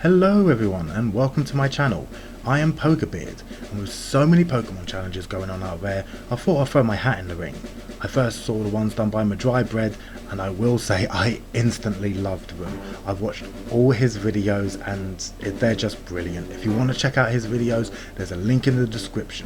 Hello everyone and welcome to my channel. I am Pokebeard, and with so many Pokemon challenges going on out there, I thought I'd throw my hat in the ring. I first saw the ones done by Mah-Dry-Bread and I will say I instantly loved them. I've watched all his videos and they're just brilliant. If you want to check out his videos, there's a link in the description.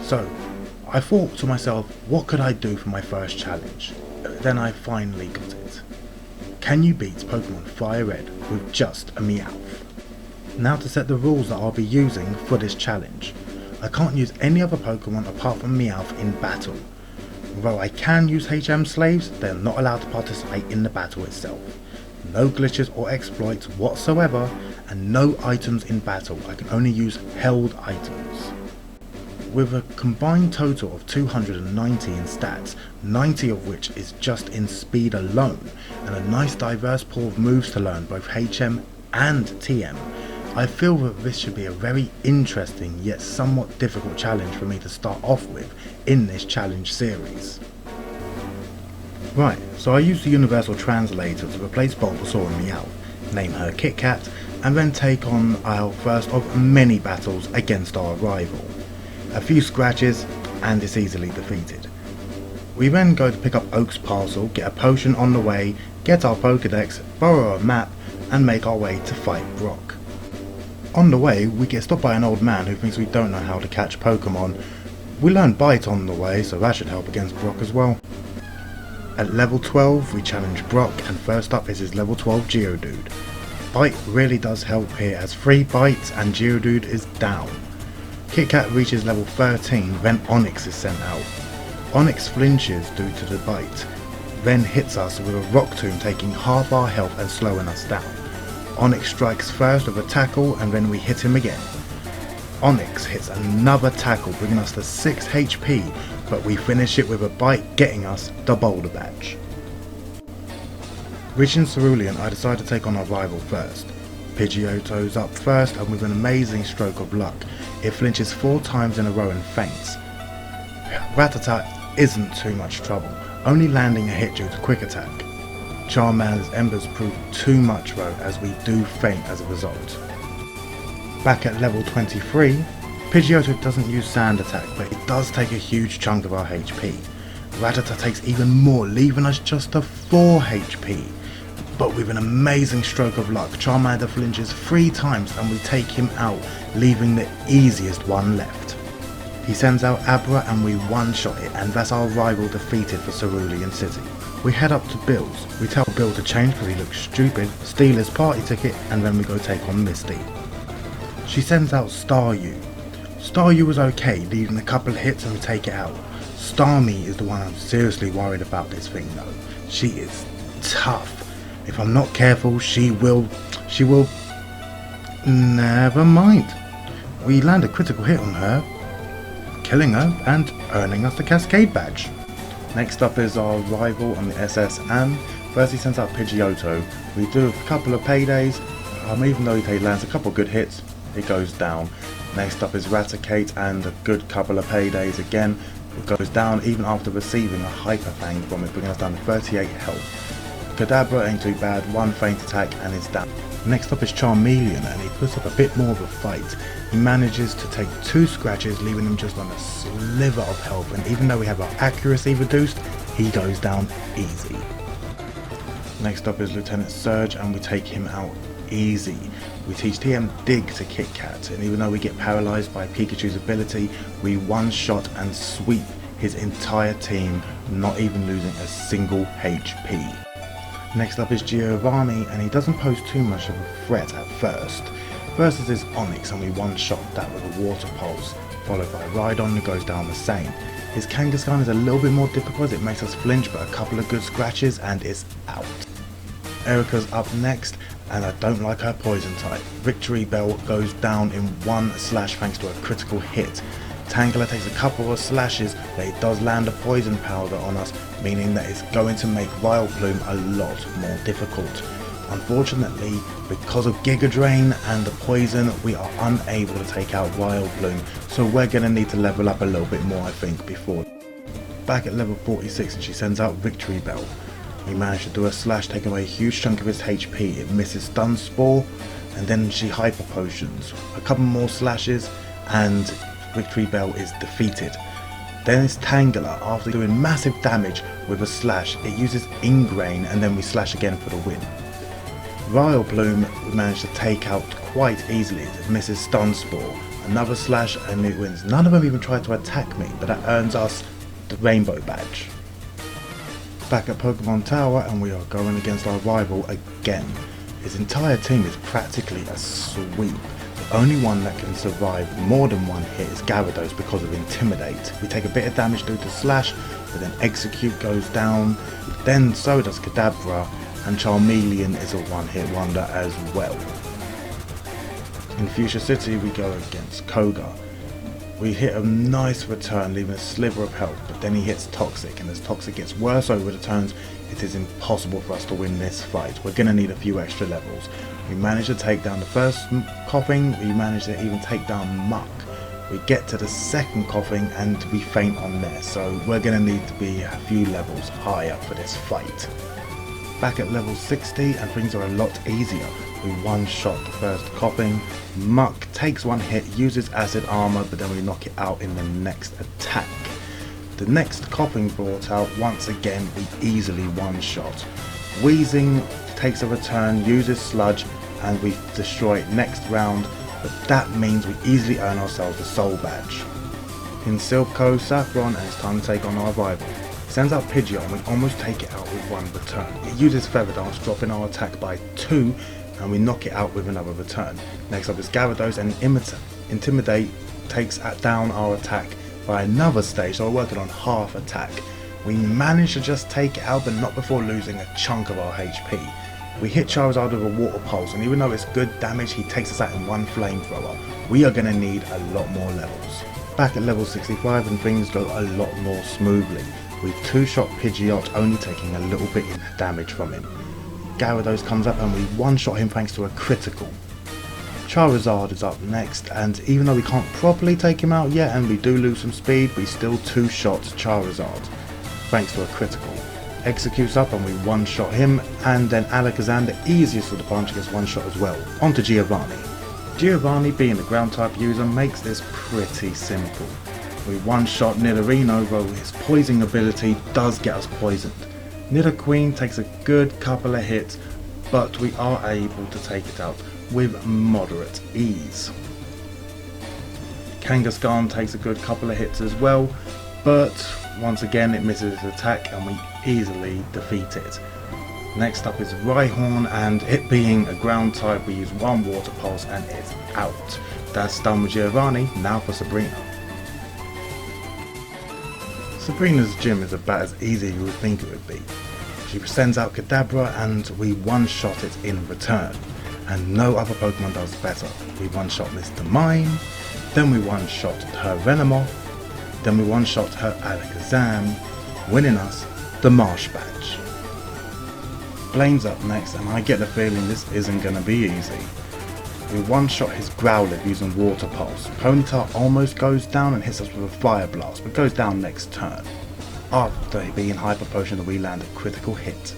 So I thought to myself, what could I do for my first challenge? Then I finally got it. Can you beat Pokemon Fire Red with just a Meowth? Now to set the rules that I'll be using for this challenge. I can't use any other Pokemon apart from Meowth in battle. Although I can use HM slaves, they are not allowed to participate in the battle itself. No glitches or exploits whatsoever, and no items in battle. I can only use held items. With a combined total of 290 in stats, 90 of which is just in speed alone, and a nice diverse pool of moves to learn both HM and TM, I feel that this should be a very interesting yet somewhat difficult challenge for me to start off with in this challenge series. Right, so I used the universal translator to replace Bulbasaur and Meowth, name her Kit Kat, and then take on our first of many battles against our rival. A few scratches and it's easily defeated. We then go to pick up Oak's parcel, get a potion on the way, get our Pokedex, borrow a map and make our way to fight Brock. On the way we get stopped by an old man who thinks we don't know how to catch Pokemon. We learn Bite on the way, so that should help against Brock as well. At level 12 we challenge Brock, and first up is his level 12 Geodude. Bite really does help here as 3 bites and Geodude is down. Kit Kat reaches level 13, then Onix is sent out. Onix flinches due to the bite, then hits us with a Rock Tomb, taking half our health and slowing us down. Onix strikes first with a tackle and then we hit him again. Onix hits another tackle, bringing us to 6 HP, but we finish it with a bite, getting us the Boulder Badge. Reaching Cerulean, I decide to take on our rival first. Pidgeotto's up first, and with an amazing stroke of luck, it flinches 4 times in a row and faints. Rattata isn't too much trouble, only landing a hit due to quick attack. Charmander's embers prove too much though, as we do faint as a result. Back at level 23, Pidgeotto doesn't use sand attack, but it does take a huge chunk of our HP. Rattata takes even more, leaving us just to 4 HP. But with an amazing stroke of luck, Charmander flinches 3 times and we take him out, leaving the easiest one left. He sends out Abra and we one-shot it, and that's our rival defeated for Cerulean City. We head up to Bill's. We tell Bill to change because he looks stupid, steal his party ticket, and then we go take on Misty. She sends out Staryu. Staryu was okay, leaving a couple of hits and we take it out. Starmie is the one I'm seriously worried about this thing though. She is tough. If I'm not careful, she will... Never mind. We land a critical hit on her, killing her and earning us the Cascade Badge. Next up is our rival on the SS Anne. First he sends out Pidgeotto. We do a couple of paydays, even though he lands a couple of good hits, it goes down. Next up is Raticate, and a good couple of paydays again. It goes down even after receiving a Hyper Fang from it, bringing us down to 38 health. Kadabra ain't too bad, 1 faint attack and is down. Next up is Charmeleon, and he puts up a bit more of a fight. He manages to take 2 scratches, leaving him just on a sliver of health, and even though we have our accuracy reduced, he goes down easy. Next up is Lieutenant Surge, and we take him out easy. We teach TM Dig to Kit Kat, and even though we get paralysed by Pikachu's ability, we one-shot and sweep his entire team, not even losing a single HP. Next up is Giovanni, and he doesn't pose too much of a threat at first. First is his Onix, and we one-shot that with a Water Pulse, followed by Rhydon, who goes down the same. His Kangaskhan is a little bit more difficult, it makes us flinch, but a couple of good scratches and it's out. Erica's up next, and I don't like her poison type. Victory Bell goes down in 1 slash thanks to a critical hit. Tangela takes a couple of slashes, but it does land a poison powder on us, meaning that it's going to make Vileplume a lot more difficult. Unfortunately, because of Giga Drain and the poison, we are unable to take out Vileplume, so we're going to need to level up a little bit more I think before. Back at level 46 and she sends out Victory Bell. We manage to do a slash, taking away a huge chunk of his HP. It misses Stun Spore, and then she hyper potions. A couple more slashes and Victory Bell is defeated. Then it's Tangela. After doing massive damage with a slash, it uses Ingrain and then we slash again for the win. Royal Bloom we managed to take out quite easily. It misses Stun Spore. Another slash and it wins. None of them even tried to attack me, but that earns us the Rainbow Badge. Back at Pokemon Tower and we are going against our rival again. His entire team is practically a sweep. The only one that can survive more than one hit is Gyarados because of Intimidate. We take a bit of damage due to Slash, but then Execute goes down, then so does Kadabra, and Charmeleon is a one-hit wonder as well. In Fuchsia City we go against Koga. We hit a nice return, leaving a sliver of health, but then he hits Toxic, and as Toxic gets worse over the turns, it is impossible for us to win this fight. We're going to need a few extra levels. We manage to take down the first Coughing, we manage to even take down Muck. We get to the second Coughing and we faint on there, so we're going to need to be a few levels higher for this fight. Back at level 60 and things are a lot easier. We one-shot the first Coughing. Muck takes one hit, uses Acid Armor, but then we knock it out in the next attack. The next Coughing brought out, once again we easily one-shot. Wheezing takes a return, uses Sludge, and we destroy it next round, but that means we easily earn ourselves the Soul Badge. In Silpco, Saffron, and it's time to take on our rival. Sends out Pidgeot and we almost take it out with one return. It uses Feather Dance, dropping our attack by 2, and we knock it out with another return. Next up is Gyarados, and Intimidate takes down our attack by another stage, so we're working on half attack. We manage to just take it out, but not before losing a chunk of our HP. We hit Charizard with a Water Pulse, and even though it's good damage, he takes us out in one Flamethrower. We are going to need a lot more levels. Back at level 65 and things go a lot more smoothly. We two-shot Pidgeot, only taking a little bit of damage from him. Gyarados comes up and we one-shot him thanks to a critical. Charizard is up next, and even though we can't properly take him out yet and we do lose some speed, we still two-shot Charizard thanks to a critical. Executes up and we one-shot him, and then Alakazam, the easiest of the bunch, gets one-shot as well. On to Giovanni. Giovanni, being a ground type user, makes this pretty simple. We one-shot Nidorino, though his poisoning ability does get us poisoned. Nidoqueen takes a good couple of hits, but we are able to take it out with moderate ease. Kangaskhan takes a good couple of hits as well, but once again it misses its attack and we easily defeat it. Next up is Rhyhorn, and it being a ground type, we use one Water Pulse and it's out. That's done with Giovanni. Now for Sabrina. Sabrina's gym is about as easy as you would think it would be. She sends out Kadabra and we one-shot it in return. And no other Pokemon does better. We one-shot Mr. Mime, then we one-shot her Venomoth, then we one-shot her Alakazam, winning us the Marsh Badge. Blaine's up next, and I get the feeling this isn't going to be easy. We one-shot his Growlithe using Water Pulse. Ponyta almost goes down and hits us with a Fire Blast, but goes down next turn. After being Hyper Potioned, we land a critical hit.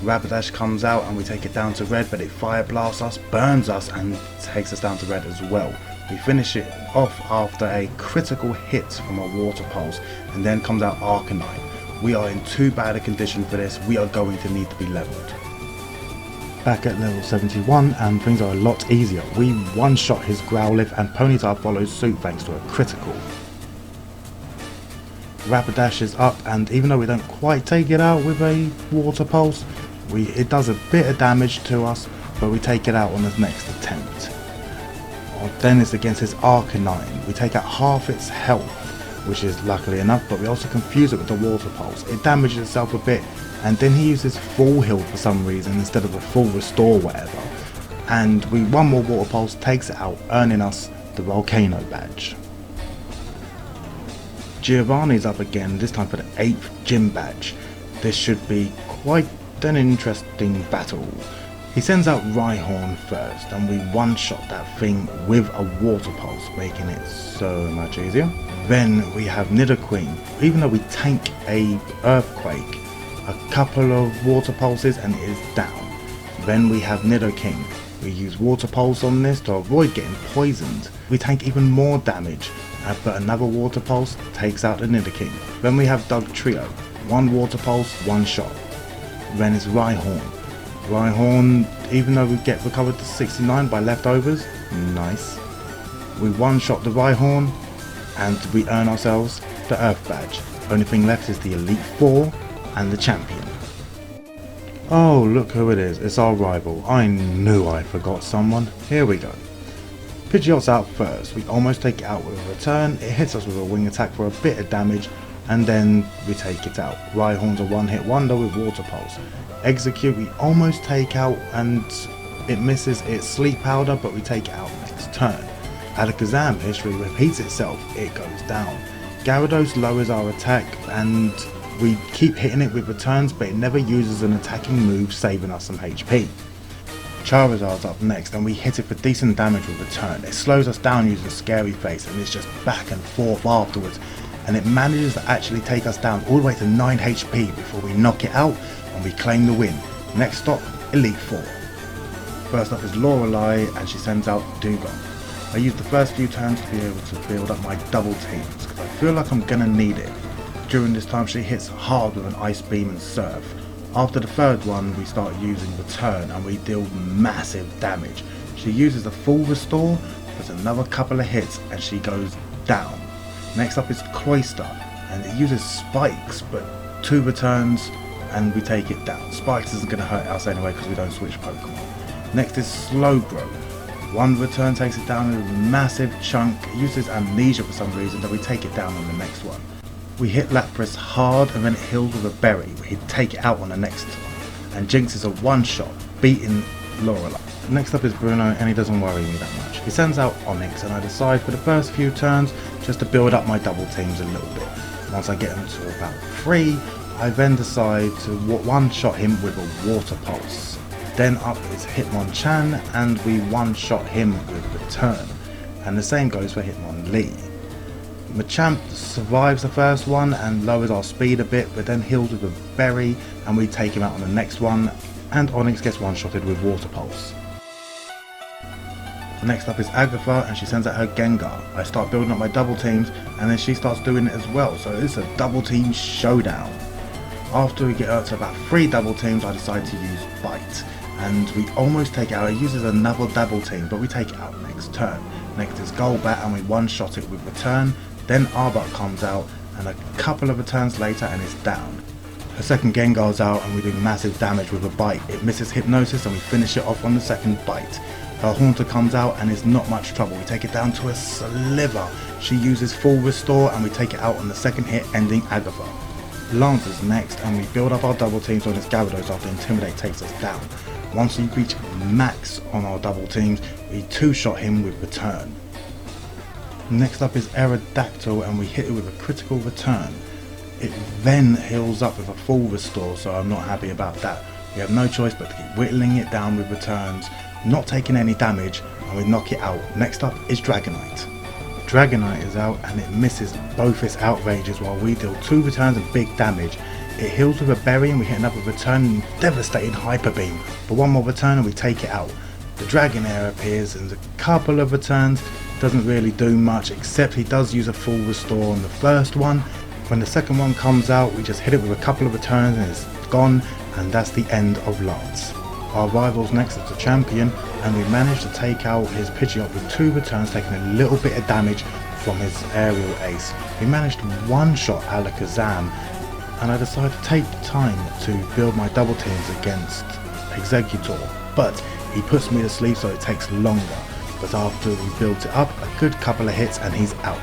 Rapidash comes out and we take it down to red, but it Fire Blasts us, burns us, and takes us down to red as well. We finish it off after a critical hit from a Water Pulse, and then comes out Arcanine. We are in too bad a condition for this. We are going to need to be leveled. Back at level 71 and things are a lot easier. We one-shot his Growlithe and Ponyta follows suit thanks to a critical. Rapidash is up, and even though we don't quite take it out with a Water Pulse, it does a bit of damage to us, but we take it out on the next attempt. Then it's against his Arcanine. We take out half its health, which is luckily enough, but we also confuse it with the Water Pulse. It damages itself a bit, and then he uses Full Heal for some reason instead of a Full Restore whatever. And one more Water Pulse takes it out, earning us the Volcano Badge. Giovanni's up again, this time for the 8th Gym Badge. This should be quite an interesting battle. He sends out Rhyhorn first, and we one-shot that thing with a Water Pulse, making it so much easier. Then we have Nidoqueen. Even though we tank a Earthquake, a couple of Water Pulses and it is down. Then we have Nidoking. We use Water Pulse on this to avoid getting poisoned. We take even more damage, but another Water Pulse takes out the Nidoking. Then we have Doug Trio, 1 Water Pulse, 1 shot. Then it's Rhyhorn. Rhyhorn, even though we get recovered to 69 by leftovers, nice. We one-shot the Rhyhorn, and we earn ourselves the Earth Badge. Only thing left is the Elite Four and the Champion. Oh, look who it is. It's our rival. I knew I forgot someone. Here we go. Pidgeot's out first. We almost take it out with a return. It hits us with a wing attack for a bit of damage, and then we take it out. Rhyhorn's a one-hit wonder with Water Pulse. Execute, we almost take out, and it misses its Sleep Powder, but we take it out next turn. Alakazam history repeats itself. It goes down. Gyarados lowers our attack, and we keep hitting it with returns, but it never uses an attacking move, saving us some HP. Charizard's up next, and we hit it for decent damage with return. It slows us down using Scary Face, and it's just back and forth afterwards, and it manages to actually take us down all the way to 9 HP before we knock it out and we claim the win. Next stop, Elite Four. First up is Lorelei, and she sends out Dugong. I use the first few turns to be able to build up my double teams, because I feel like I'm gonna need it. During this time she hits hard with an Ice Beam and Surf. After the third one we start using Return, and we deal massive damage. She uses a full restore, puts another couple of hits, and she goes down. Next up is Cloyster, and it uses Spikes, but 2 returns and we take it down. Spikes isn't going to hurt us anyway because we don't switch Pokemon. Next is Slowbro. 1 return takes it down in a massive chunk. It uses Amnesia for some reason, but we take it down on the next one. We hit Lapras hard, and then it heals with a berry. We take it out on the next one. And Jinx is a one-shot, beating Lorelei. Next up is Bruno, and he doesn't worry me that much. He sends out Onyx, and I decide for the first few turns just to build up my double teams a little bit. Once I get them to about 3, I then decide to one-shot him with a Water Pulse. Then up is Hitmonchan, and we one-shot him with Return. And the same goes for Hitmonlee. Machamp survives the first one and lowers our speed a bit, but then heals with a berry, and we take him out on the next one, and Onyx gets one-shotted with Water Pulse. Next up is Agatha, and she sends out her Gengar. I start building up my double teams, and then she starts doing it as well, so it's a double team showdown. After we get up to about 3 double teams, I decide to use Bite, and we almost take it out. It uses another double team, but we take it out next turn. Next is Golbat, and we one-shot it with Return. Then Arbok comes out, and a couple of returns later, and it's down. Her second Gengar's out, and we do massive damage with a Bite. It misses Hypnosis, and we finish it off on the second Bite. Her Haunter comes out, and it's not much trouble. We take it down to a sliver. She uses full restore, and we take it out on the second hit, ending Agatha. Lance is next, and we build up our double teams on his Gyarados after Intimidate takes us down. Once we reach max on our double teams, we two-shot him with Return. Next up is Aerodactyl, and we hit it with a critical return. It then heals up with a full restore, so I'm not happy about that. We have no choice but to keep whittling it down with returns, not taking any damage, and we knock it out. Next up is Dragonite. Dragonite is out, and it misses both its outrages while we deal 2 returns and big damage. It heals with a berry, and we hit another return and devastating Hyper Beam. But 1 more return and we take it out. The Dragonair appears, and a couple of returns. Doesn't really do much, except he does use a full restore on the first one. When the second one comes out, we just hit it with a couple of returns and it's gone, and that's the end of Lance. Our rivals next is the Champion, and we managed to take out his Pidgeot with 2 returns, taking a little bit of damage from his aerial ace. We managed to one-shot Alakazam, and I decided to take the time to build my double teams against Exeggutor, but he puts me to sleep, so it takes longer. But after we built it up, a good couple of hits and he's out.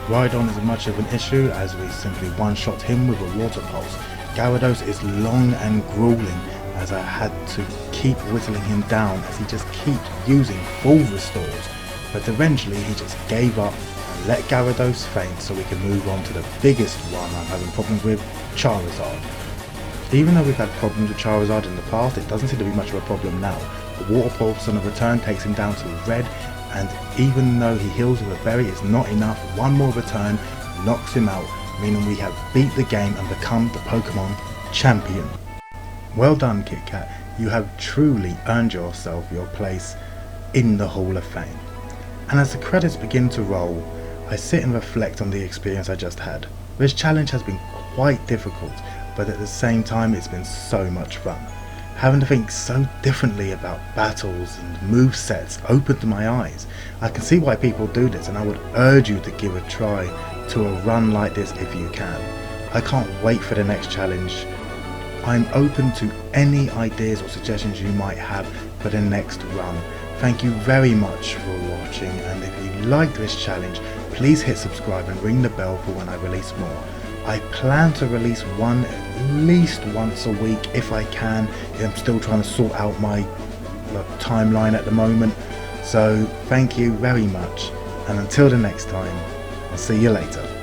Rhydon isn't much of an issue, as we simply one-shot him with a Water Pulse. Gyarados is long and grueling, as I had to keep whittling him down as he just keeps using full restores. But eventually he just gave up and let Gyarados faint, so we can move on to the biggest one I'm having problems with, Charizard. Even though we've had problems with Charizard in the past, it doesn't seem to be much of a problem now. The Water Pulse on a return takes him down to red, and even though he heals with a berry, it's not enough. 1 more return knocks him out, meaning we have beat the game and become the Pokemon Champion. Well done, Kit Kat. you have truly earned yourself your place in the Hall of Fame. And as the credits begin to roll, I sit and reflect on the experience I just had. This challenge has been quite difficult, but at the same time it's been so much fun. Having to think so differently about battles and movesets opened my eyes. I can see why people do this, and I would urge you to give a try to a run like this if you can. I can't wait for the next challenge. I'm open to any ideas or suggestions you might have for the next run. Thank you very much for watching, and if you liked this challenge, please hit subscribe and ring the bell for when I release more. I plan to release one at least once a week if I can. I'm still trying to sort out my timeline at the moment. So thank you very much, and until the next time, I'll see you later.